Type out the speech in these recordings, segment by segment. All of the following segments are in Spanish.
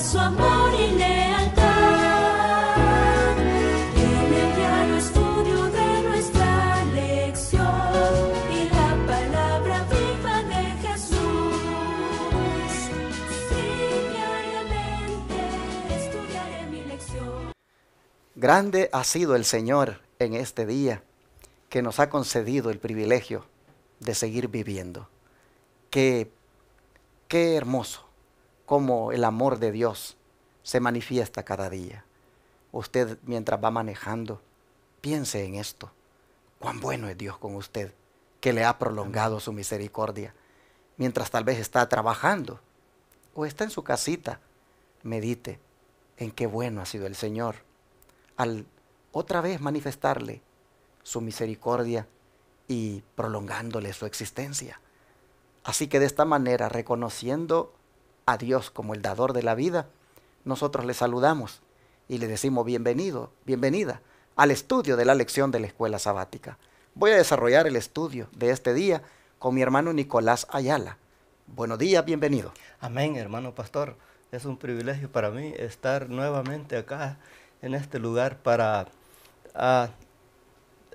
su amor y lealtad. En el diario estudio de nuestra lección y la palabra viva de Jesús. Sí, diariamente estudiaré mi lección. Grande ha sido el Señor en este día, que nos ha concedido el privilegio de seguir viviendo. Qué hermoso cómo el amor de Dios se manifiesta cada día. Usted, mientras va manejando, piense en esto. Cuán bueno es Dios con usted, que le ha prolongado su misericordia. Mientras tal vez está trabajando o está en su casita, medite en qué bueno ha sido el Señor al otra vez manifestarle su misericordia y prolongándole su existencia. Así que de esta manera, reconociendo a Dios como el dador de la vida, nosotros le saludamos y le decimos bienvenido, bienvenida al estudio de la lección de la escuela sabática. Voy a desarrollar el estudio de este día con mi hermano Nicolás Ayala. Buenos días, bienvenido. Amén, hermano pastor. Es un privilegio para mí estar nuevamente acá en este lugar para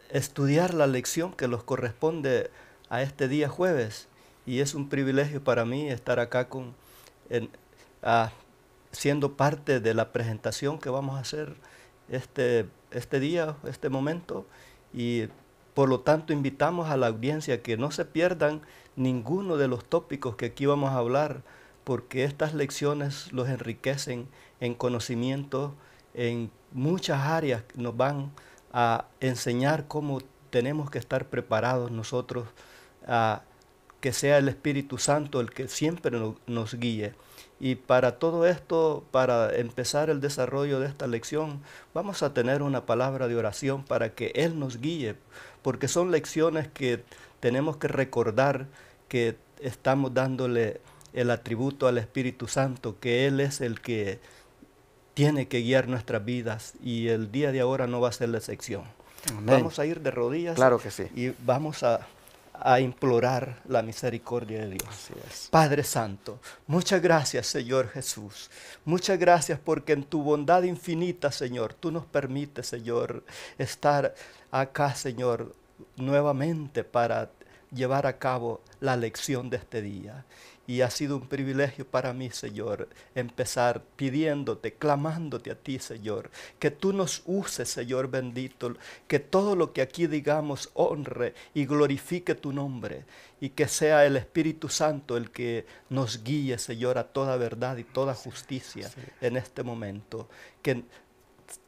estudiar la lección que nos corresponde a este día jueves. Y es un privilegio para mí estar acá siendo parte de la presentación que vamos a hacer este día, este momento. Y por lo tanto invitamos a la audiencia que no se pierdan ninguno de los tópicos que aquí vamos a hablar, porque estas lecciones los enriquecen en conocimiento, en muchas áreas nos van a enseñar cómo tenemos que estar preparados nosotros, que sea el Espíritu Santo el que siempre nos guíe. Y para todo esto, para empezar el desarrollo de esta lección, vamos a tener una palabra de oración para que Él nos guíe, porque son lecciones que tenemos que recordar que estamos dándole el atributo al Espíritu Santo, que Él es el que tiene que guiar nuestras vidas, y el día de ahora no va a ser la excepción. Amén. Vamos a ir de rodillas, claro que sí, y vamos a implorar la misericordia de Dios. Así es. Padre Santo, muchas gracias, Señor Jesús. Muchas gracias porque en tu bondad infinita, Señor, tú nos permites, Señor, estar acá, Señor, nuevamente para llevar a cabo la lección de este día. Y ha sido un privilegio para mí, Señor, empezar pidiéndote, clamándote a ti, Señor, que tú nos uses, Señor bendito, que todo lo que aquí digamos honre y glorifique tu nombre, y que sea el Espíritu Santo el que nos guíe, Señor, a toda verdad y toda justicia en este momento. Que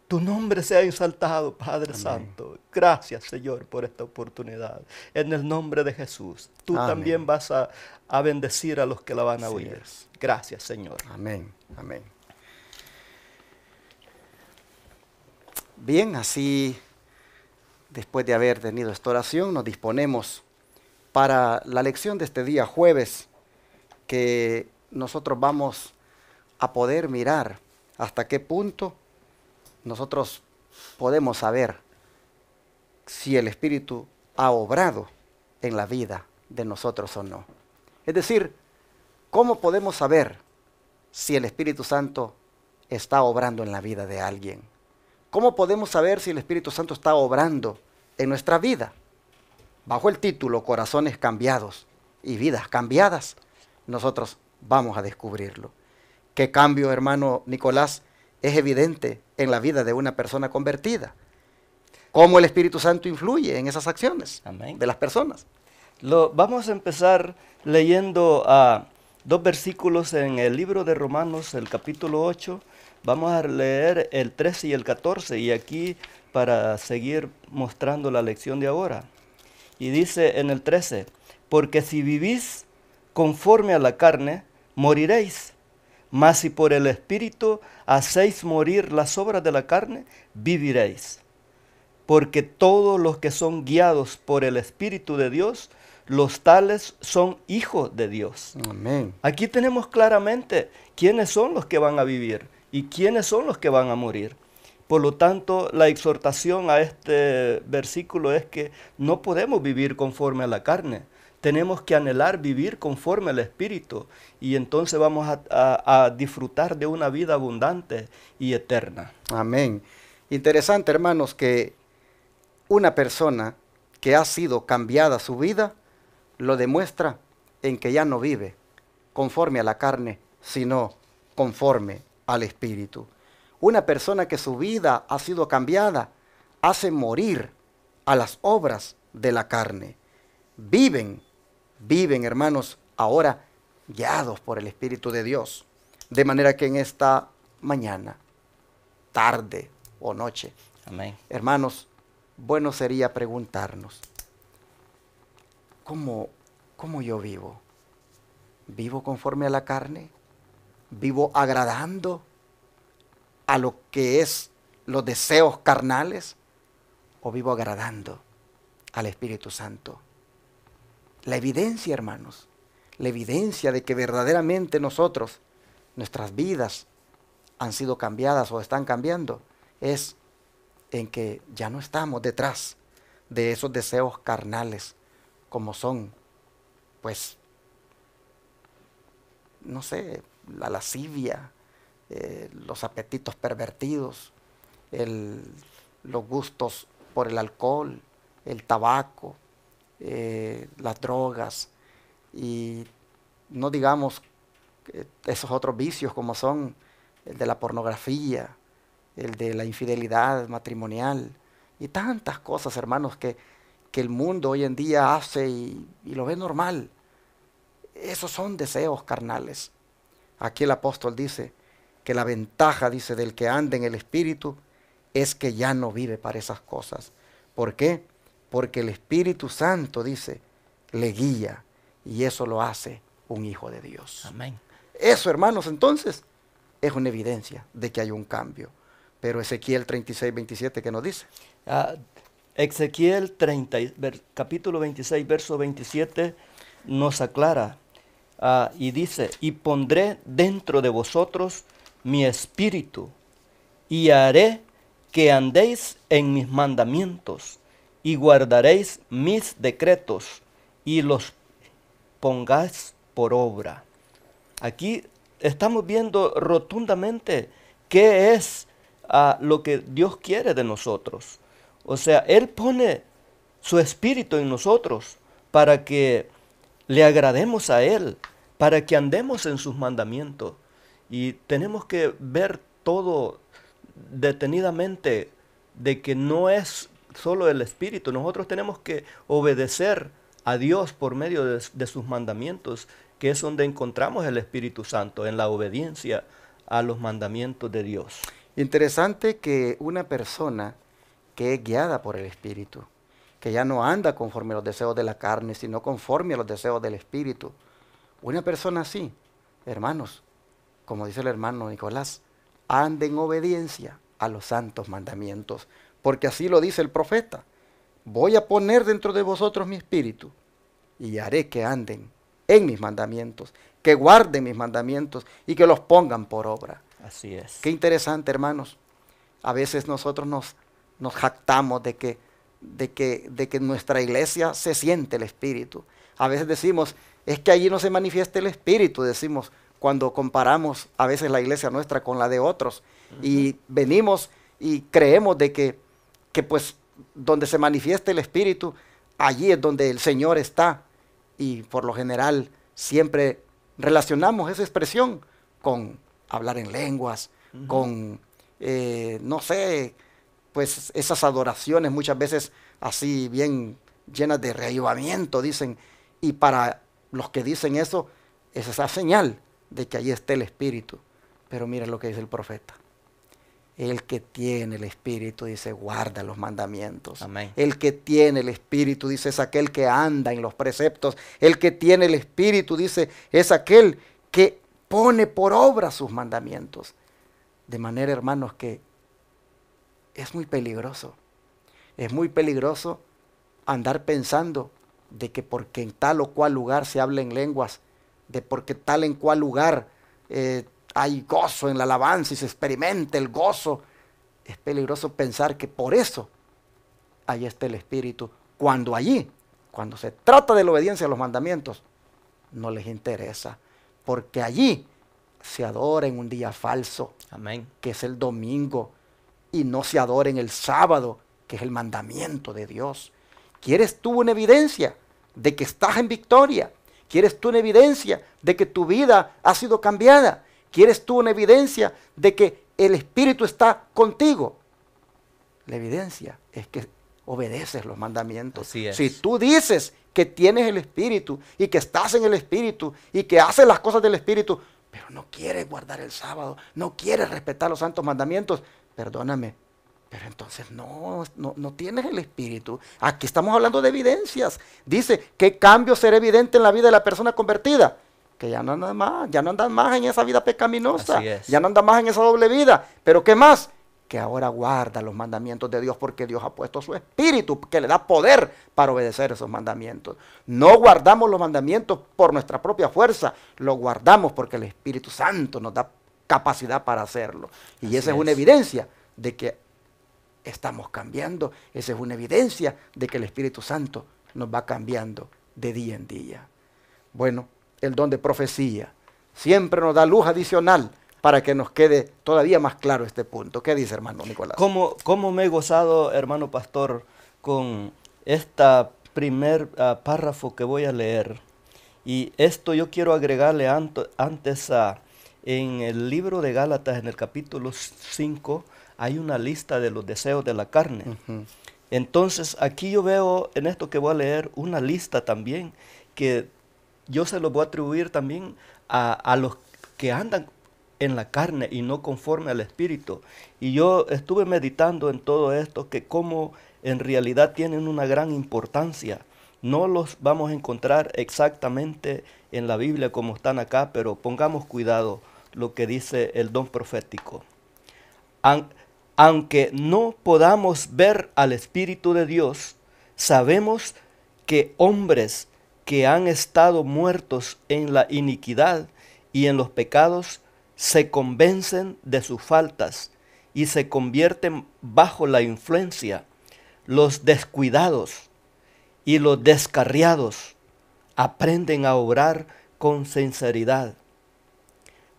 tu nombre sea exaltado, Padre Amén. Santo. Gracias, Señor, por esta oportunidad. En el nombre de Jesús. Tú Amén. también vas a bendecir a los que la van a Así oír. es. Gracias, Señor. Amén, amén. Bien, así, después de haber tenido esta oración, nos disponemos para la lección de este día jueves, que nosotros vamos a poder mirar hasta qué punto nosotros podemos saber si el Espíritu ha obrado en la vida de nosotros o no. Es decir, ¿cómo podemos saber si el Espíritu Santo está obrando en la vida de alguien? ¿Cómo podemos saber si el Espíritu Santo está obrando en nuestra vida? Bajo el título Corazones cambiados y vidas cambiadas, nosotros vamos a descubrirlo. ¿Qué cambio, hermano Nicolás, es evidente en la vida de una persona convertida? ¿Cómo el Espíritu Santo influye en esas acciones Amén. de las personas? Vamos a empezar leyendo dos versículos en el libro de Romanos, el capítulo 8. Vamos a leer el 13 y el 14, y aquí para seguir mostrando la lección de ahora. Y dice en el 13, porque si vivís conforme a la carne, moriréis. Mas si por el Espíritu hacéis morir las obras de la carne, viviréis. Porque todos los que son guiados por el Espíritu de Dios, los tales son hijos de Dios. Amén. Aquí tenemos claramente quiénes son los que van a vivir y quiénes son los que van a morir. Por lo tanto, la exhortación a este versículo es que no podemos vivir conforme a la carne. tenemos que anhelar vivir conforme al Espíritu y entonces vamos a disfrutar de una vida abundante y eterna. Amén. Interesante, hermanos, que una persona que ha sido cambiada su vida lo demuestra en que ya no vive conforme a la carne, sino conforme al Espíritu. Una persona que su vida ha sido cambiada hace morir a las obras de la carne. Viven, hermanos, ahora guiados por el Espíritu de Dios. De manera que en esta mañana, tarde o noche, Amén. hermanos, bueno sería preguntarnos, ¿cómo yo vivo? ¿Vivo conforme a la carne? ¿Vivo agradando a lo que es los deseos carnales? ¿O vivo agradando al Espíritu Santo? La evidencia, hermanos, la evidencia de que verdaderamente nosotros, nuestras vidas han sido cambiadas o están cambiando, es en que ya no estamos detrás de esos deseos carnales, como son, pues, no sé, la lascivia, los apetitos pervertidos, los gustos por el alcohol, el tabaco, las drogas, y no digamos esos otros vicios como son el de la pornografía, el de la infidelidad matrimonial y tantas cosas, hermanos, que el mundo hoy en día hace y lo ve normal. Esos son deseos carnales. Aquí el apóstol dice que la ventaja, dice, del que anda en el Espíritu es que ya no vive para esas cosas. ¿Por qué? Porque el Espíritu Santo, dice, le guía y eso lo hace un hijo de Dios. Amén. Eso, hermanos, entonces es una evidencia de que hay un cambio. Pero Ezequiel 36, 27, ¿qué nos dice? Ezequiel capítulo 26, verso 27 nos aclara y dice, y pondré dentro de vosotros mi espíritu y haré que andéis en mis mandamientos y guardaréis mis decretos y los pongáis por obra. Aquí estamos viendo rotundamente qué es lo que Dios quiere de nosotros. O sea, Él pone su espíritu en nosotros para que le agrademos a Él, para que andemos en sus mandamientos. Y tenemos que ver todo detenidamente de que no es solo el espíritu. Nosotros tenemos que obedecer a Dios por medio de sus mandamientos, que es donde encontramos el Espíritu Santo, en la obediencia a los mandamientos de Dios. Interesante que una persona que es guiada por el Espíritu, que ya no anda conforme a los deseos de la carne, sino conforme a los deseos del Espíritu. Una persona así, hermanos, como dice el hermano Nicolás, anda en obediencia a los santos mandamientos, porque así lo dice el profeta. Voy a poner dentro de vosotros mi espíritu y haré que anden en mis mandamientos, que guarden mis mandamientos y que los pongan por obra. Así es. Qué interesante, hermanos. A veces nosotros nos jactamos de que en nuestra iglesia se siente el Espíritu. A veces decimos, es que allí no se manifiesta el Espíritu, decimos, cuando comparamos a veces la iglesia nuestra con la de otros. Y venimos y creemos de que pues donde se manifiesta el Espíritu, allí es donde el Señor está. Y por lo general siempre relacionamos esa expresión con hablar en lenguas, con, no sé, pues esas adoraciones muchas veces así bien llenas de reavivamiento, dicen. Y para los que dicen eso, es esa señal de que allí está el Espíritu. Pero mira lo que dice el profeta. El que tiene el Espíritu, dice, guarda los mandamientos. Amén. El que tiene el Espíritu, dice, es aquel que anda en los preceptos. El que tiene el Espíritu, dice, es aquel que pone por obra sus mandamientos. De manera, hermanos, que es muy peligroso. Es muy peligroso andar pensando de que porque en tal o cual lugar se habla en lenguas, de porque tal en cual lugar hay gozo en la alabanza y se experimenta el gozo. Es peligroso pensar que por eso ahí está el Espíritu, cuando allí cuando se trata de la obediencia a los mandamientos, no les interesa, porque allí se adora en un día falso, Amén. que es el domingo, y no se adora en el sábado, que es el mandamiento de Dios. ¿Quieres tú una evidencia de que estás en victoria? ¿Quieres tú una evidencia de que tu vida ha sido cambiada? ¿Quieres tú una evidencia de que el Espíritu está contigo? La evidencia es que obedeces los mandamientos. Así es. Si tú dices que tienes el Espíritu y que estás en el Espíritu y que haces las cosas del Espíritu, pero no quieres guardar el sábado, no quieres respetar los santos mandamientos, perdóname, pero entonces no tienes el Espíritu. Aquí estamos hablando de evidencias. Dice, ¿qué cambio será evidente en la vida de la persona convertida? Que ya no andan más en esa vida pecaminosa, Así es. ya no andan más en esa doble vida. Pero ¿qué más? Que ahora guarda los mandamientos de Dios, porque Dios ha puesto su Espíritu que le da poder para obedecer esos mandamientos. No guardamos los mandamientos por nuestra propia fuerza, los guardamos porque el Espíritu Santo nos da capacidad para hacerlo. Y Así esa es una es. evidencia de que estamos cambiando. Esa es una evidencia de que el Espíritu Santo nos va cambiando de día en día. Bueno, el don de profecía siempre nos da luz adicional para que nos quede todavía más claro este punto. ¿Qué dice, hermano Nicolás? ¿Cómo me he gozado, hermano pastor, con esta primer párrafo que voy a leer? Y esto yo quiero agregarle antes en el libro de Gálatas, en el capítulo 5, hay una lista de los deseos de la carne. Ujú. Entonces, aquí yo veo en esto que voy a leer una lista también que yo se lo voy a atribuir también a los que andan en la carne y no conforme al Espíritu. Y yo estuve meditando en todo esto, que como en realidad tienen una gran importancia. No los vamos a encontrar exactamente en la Biblia como están acá, pero pongamos cuidado lo que dice el don profético. Aunque no podamos ver al Espíritu de Dios, sabemos que hombres que han estado muertos en la iniquidad y en los pecados se convencen de sus faltas y se convierten bajo la influencia. Los descuidados y los descarriados aprenden a obrar con sinceridad.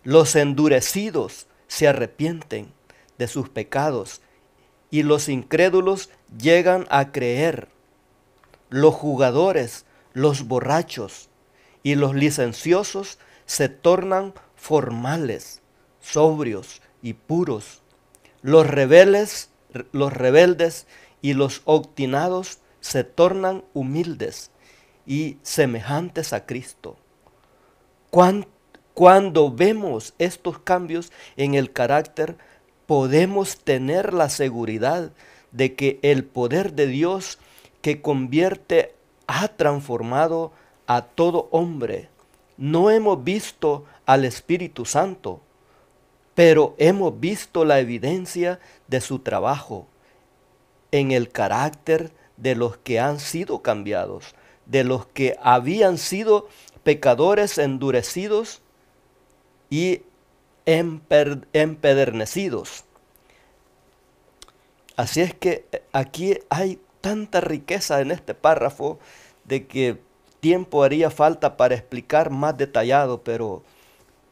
Los endurecidos se arrepienten de sus pecados y los incrédulos llegan a creer. Los jugadores, los borrachos y los licenciosos se tornan formales, sobrios y puros. Los rebeldes y los obstinados se tornan humildes y semejantes a Cristo. Cuando vemos estos cambios en el carácter, podemos tener la seguridad de que el poder de Dios que convierte ha transformado a todo hombre. No hemos visto al Espíritu Santo, pero hemos visto la evidencia de su trabajo en el carácter de los que han sido cambiados, de los que habían sido pecadores endurecidos y empedernecidos. Así es que aquí hay tanta riqueza en este párrafo de que tiempo haría falta para explicar más detallado, pero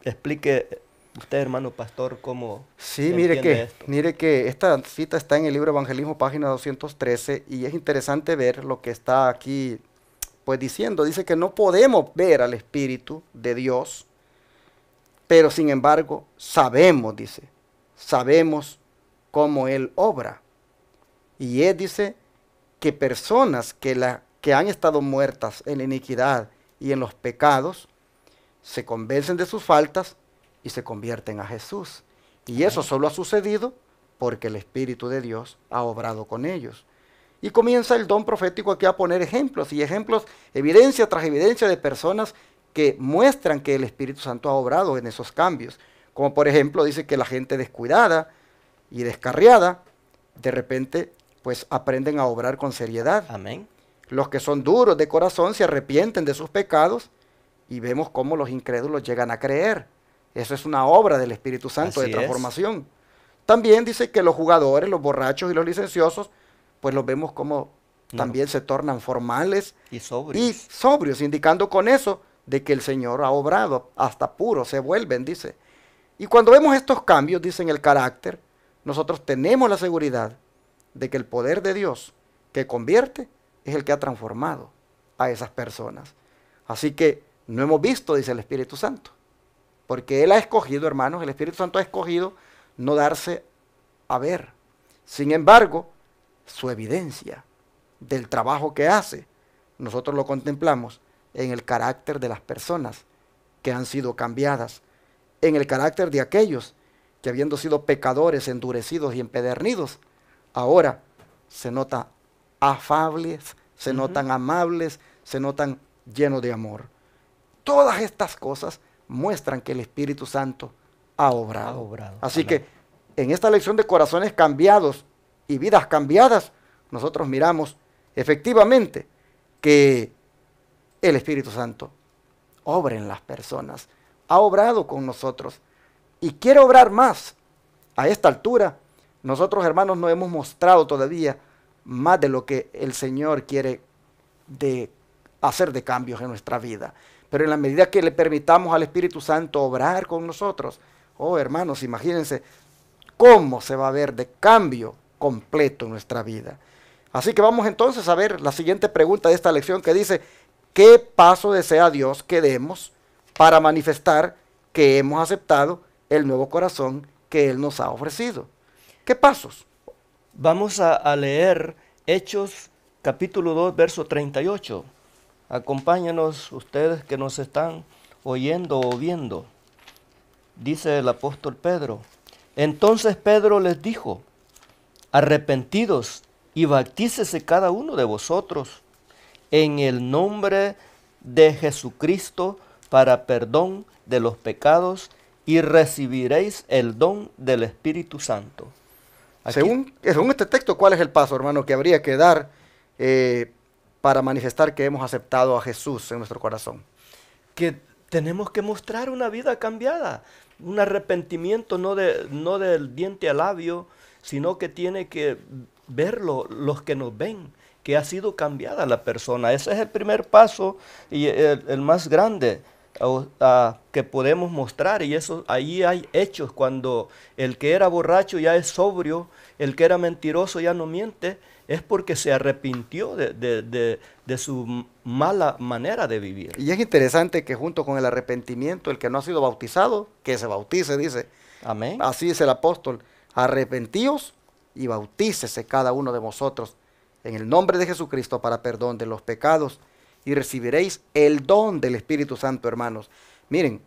explique usted, hermano pastor, cómo Sí, entiende esto. mire que esta cita está en el libro Evangelismo, página 213, y es interesante ver lo que está aquí pues diciendo. Dice que no podemos ver al Espíritu de Dios, pero sin embargo sabemos, dice, sabemos cómo Él obra. Y Él dice que personas que han estado muertas en la iniquidad y en los pecados, se convencen de sus faltas y se convierten a Jesús. Y eso solo ha sucedido porque el Espíritu de Dios ha obrado con ellos. Y comienza el don profético aquí a poner ejemplos, y ejemplos, evidencia tras evidencia de personas que muestran que el Espíritu Santo ha obrado en esos cambios. Como por ejemplo dice que la gente descuidada y descarriada, de repente pues aprenden a obrar con seriedad. Amén. Los que son duros de corazón se arrepienten de sus pecados, y vemos cómo los incrédulos llegan a creer. Eso es una obra del Espíritu Santo Así de transformación. También dice que los jugadores, los borrachos y los licenciosos, pues los vemos como también se tornan formales Y sobrios. y sobrios, indicando con eso de que el Señor ha obrado, hasta puros se vuelven, dice. Y cuando vemos estos cambios, dice, en el carácter, nosotros tenemos la seguridad de que el poder de Dios que convierte es el que ha transformado a esas personas. Así que no hemos visto, dice el Espíritu Santo, porque Él ha escogido, hermanos, el Espíritu Santo ha escogido no darse a ver. Sin embargo, su evidencia del trabajo que hace, nosotros lo contemplamos en el carácter de las personas que han sido cambiadas, en el carácter de aquellos que, habiendo sido pecadores, endurecidos y empedernidos, ahora se notan afables, se notan amables, se notan llenos de amor. Todas estas cosas muestran que el Espíritu Santo ha obrado. Así Amén. que en esta lección de corazones cambiados y vidas cambiadas, nosotros miramos efectivamente que el Espíritu Santo obra en las personas, ha obrado con nosotros y quiere obrar más. A esta altura, nosotros, hermanos, no hemos mostrado todavía más de lo que el Señor quiere hacer de cambios en nuestra vida. Pero en la medida que le permitamos al Espíritu Santo obrar con nosotros, oh hermanos, imagínense cómo se va a ver de cambio completo en nuestra vida. Así que vamos entonces a ver la siguiente pregunta de esta lección, que dice: ¿qué paso desea Dios que demos para manifestar que hemos aceptado el nuevo corazón que Él nos ha ofrecido? ¿Qué pasos? Vamos a leer Hechos capítulo 2, verso 38. Acompáñanos ustedes que nos están oyendo o viendo. Dice el apóstol Pedro: entonces Pedro les dijo: arrepentidos y bautícese cada uno de vosotros en el nombre de Jesucristo para perdón de los pecados y recibiréis el don del Espíritu Santo. Aquí, Según este texto, ¿cuál es el paso, hermano, que habría que dar para manifestar que hemos aceptado a Jesús en nuestro corazón? que tenemos que mostrar una vida cambiada, un arrepentimiento no del diente al labio, sino que tiene que verlo los que nos ven, que ha sido cambiada la persona. Ese es el primer paso y el más grande que podemos mostrar, y eso ahí hay hechos. Cuando el que era borracho ya es sobrio, el que era mentiroso ya no miente, es porque se arrepintió de su mala manera de vivir. Y es interesante que junto con el arrepentimiento, el que no ha sido bautizado, que se bautice, dice. Amén. Así dice el apóstol: arrepentíos y bautícese cada uno de vosotros en el nombre de Jesucristo para perdón de los pecados y recibiréis el don del Espíritu Santo, hermanos. Miren,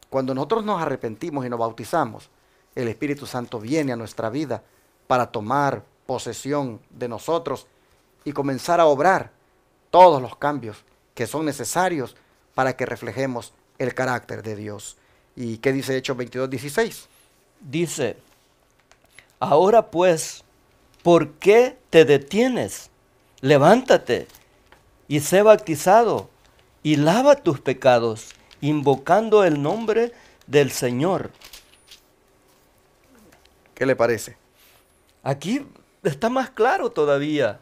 cuando nosotros nos arrepentimos y nos bautizamos, el Espíritu Santo viene a nuestra vida para tomar posesión de nosotros y comenzar a obrar todos los cambios que son necesarios para que reflejemos el carácter de Dios. ¿Y qué dice Hechos 22:16? Dice: ahora pues, ¿por qué te detienes? Levántate y sé bautizado y lava tus pecados, invocando el nombre del Señor. ¿Qué le parece? Aquí está más claro todavía.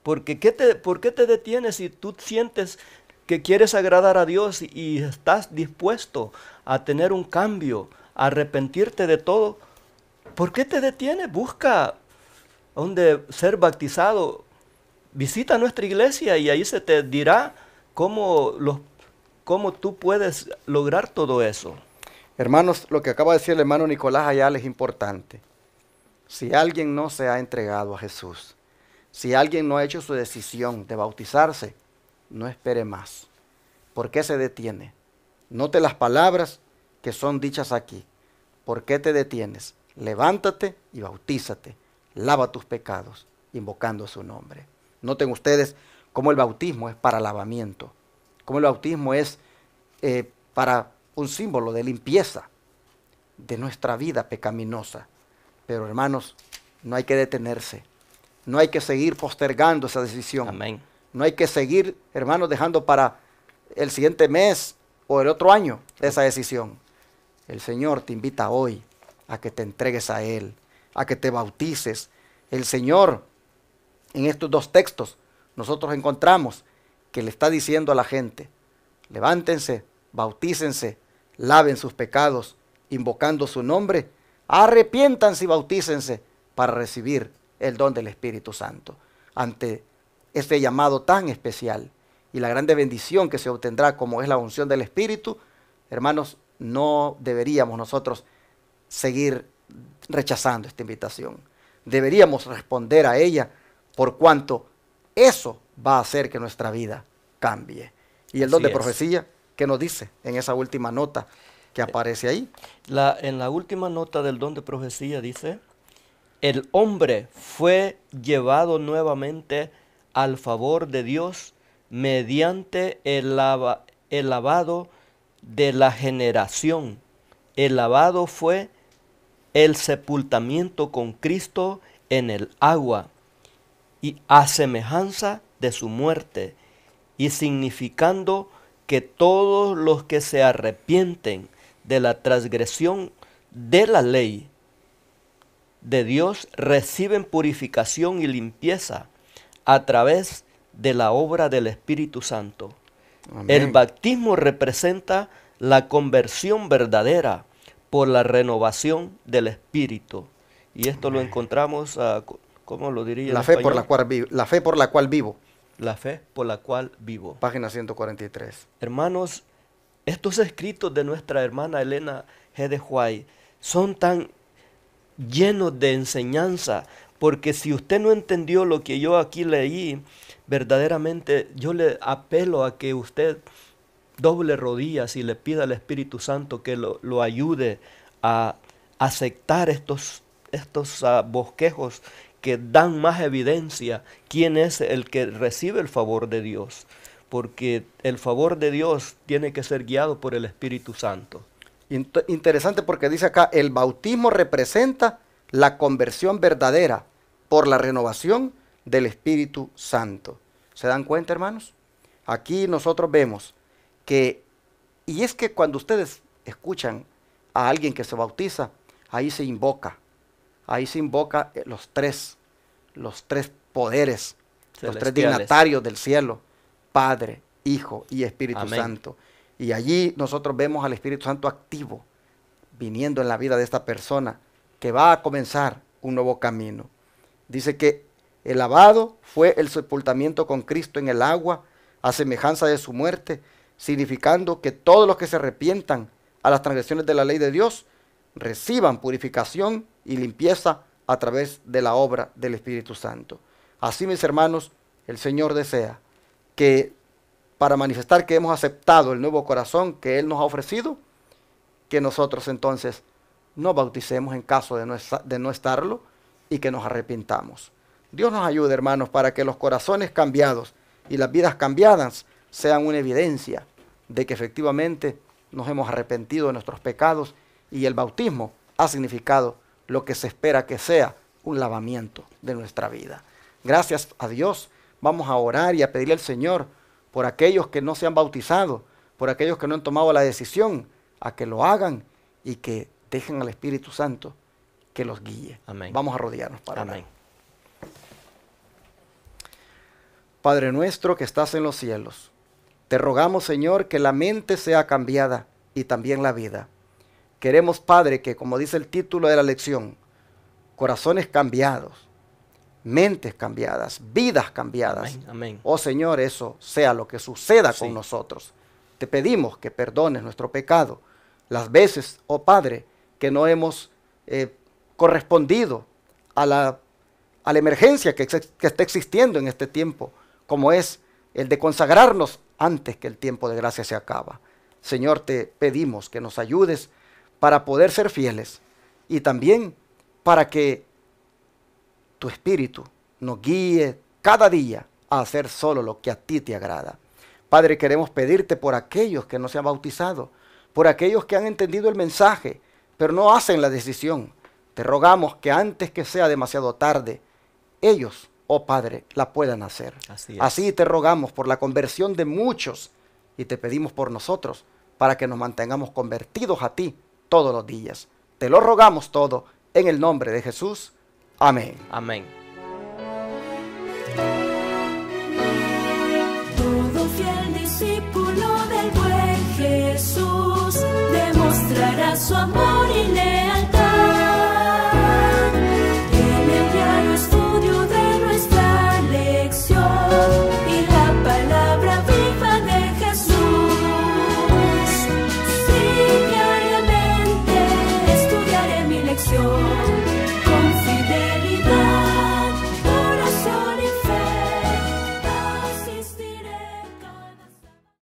Porque ¿por qué te detienes si tú sientes que quieres agradar a Dios y estás dispuesto a tener un cambio, a arrepentirte de todo? ¿Por qué te detienes? Busca donde ser bautizado. Visita nuestra iglesia y ahí se te dirá cómo tú puedes lograr todo eso. Hermanos, lo que acaba de decir el hermano Nicolás Ayala es importante. Si alguien no se ha entregado a Jesús, si alguien no ha hecho su decisión de bautizarse, no espere más. ¿Por qué se detiene? Note las palabras que son dichas aquí. ¿Por qué te detienes? Levántate y bautízate. Lava tus pecados, invocando su nombre. Noten ustedes cómo el bautismo es para lavamiento, cómo el bautismo es para un símbolo de limpieza de nuestra vida pecaminosa. Pero hermanos, no hay que detenerse, no hay que seguir postergando esa decisión. Amén. No hay que seguir, hermanos, dejando para el siguiente mes o el otro año esa decisión. El Señor te invita hoy a que te entregues a Él, a que te bautices. El Señor, en estos dos textos, nosotros encontramos que le está diciendo a la gente, levántense, bautícense, laven sus pecados, invocando su nombre, arrepiéntanse y bautícense para recibir el don del Espíritu Santo. Ante este llamado tan especial y la grande bendición que se obtendrá como es la unción del Espíritu, hermanos, no deberíamos nosotros seguir rechazando esta invitación. Deberíamos responder a ella por cuanto eso va a hacer que nuestra vida cambie. Y el don de profecía, ¿qué nos dice en esa última nota que aparece ahí? En la última nota del don de profecía dice, el hombre fue llevado nuevamente al favor de Dios mediante el lavado de la generación. El lavado fue el sepultamiento con Cristo en el agua, y a semejanza de su muerte, y significando que todos los que se arrepienten de la transgresión de la ley de Dios reciben purificación y limpieza a través de la obra del Espíritu Santo. Amén. El bautismo representa la conversión verdadera por la renovación del Espíritu. Y esto lo encontramos, ¿cómo lo diría? La fe por la cual vivo. La fe por la cual vivo. La fe por la cual vivo. Página 143. Hermanos, estos escritos de nuestra hermana Elena G. de White son tan llenos de enseñanza, porque si usted no entendió lo que yo aquí leí, verdaderamente yo le apelo a que usted doble rodillas y le pida al Espíritu Santo que lo ayude a aceptar estos bosquejos que dan más evidencia quién es el que recibe el favor de Dios, porque el favor de Dios tiene que ser guiado por el Espíritu Santo. Interesante, porque dice acá, el bautismo representa la conversión verdadera por la renovación del Espíritu Santo. ¿Se dan cuenta, hermanos? Aquí nosotros vemos que, y es que cuando ustedes escuchan a alguien que se bautiza, ahí se invoca los tres poderes, los tres dignatarios del cielo, Padre, Hijo y Espíritu Amén. Santo. Y allí nosotros vemos al Espíritu Santo activo, viniendo en la vida de esta persona, que va a comenzar un nuevo camino. Dice que el lavado fue el sepultamiento con Cristo en el agua, a semejanza de su muerte, significando que todos los que se arrepientan a las transgresiones de la ley de Dios, reciban purificación y limpieza a través de la obra del Espíritu Santo. Así, mis hermanos, el Señor desea que, para manifestar que hemos aceptado el nuevo corazón que Él nos ha ofrecido, que nosotros entonces nos bauticemos en caso de no estarlo y que nos arrepintamos. Dios nos ayude, hermanos, para que los corazones cambiados y las vidas cambiadas sean una evidencia de que efectivamente nos hemos arrepentido de nuestros pecados, y el bautismo ha significado lo que se espera que sea un lavamiento de nuestra vida. Gracias a Dios, vamos a orar y a pedirle al Señor por aquellos que no se han bautizado, por aquellos que no han tomado la decisión, a que lo hagan y que dejen al Espíritu Santo que los guíe. Amén. Vamos a rodearnos para orar. Amén. Padre nuestro que estás en los cielos, te rogamos, Señor, que la mente sea cambiada y también la vida. Queremos, Padre, que, como dice el título de la lección, corazones cambiados, mentes cambiadas, vidas cambiadas. Amén, amén. Oh Señor, eso sea lo que suceda Sí. con nosotros. Te pedimos que perdones nuestro pecado, las veces, oh Padre, que no hemos correspondido a la emergencia que está existiendo en este tiempo, como es el de consagrarnos antes que el tiempo de gracia se acaba. Señor, te pedimos que nos ayudes para poder ser fieles y también para que tu Espíritu nos guíe cada día a hacer solo lo que a ti te agrada. Padre, queremos pedirte por aquellos que no se han bautizado, por aquellos que han entendido el mensaje, pero no hacen la decisión. Te rogamos que antes que sea demasiado tarde, ellos, oh Padre, la puedan hacer. Así te rogamos por la conversión de muchos y te pedimos por nosotros para que nos mantengamos convertidos a ti todos los días. Te lo rogamos todo en el nombre de Jesús. Amén. Amén. lección.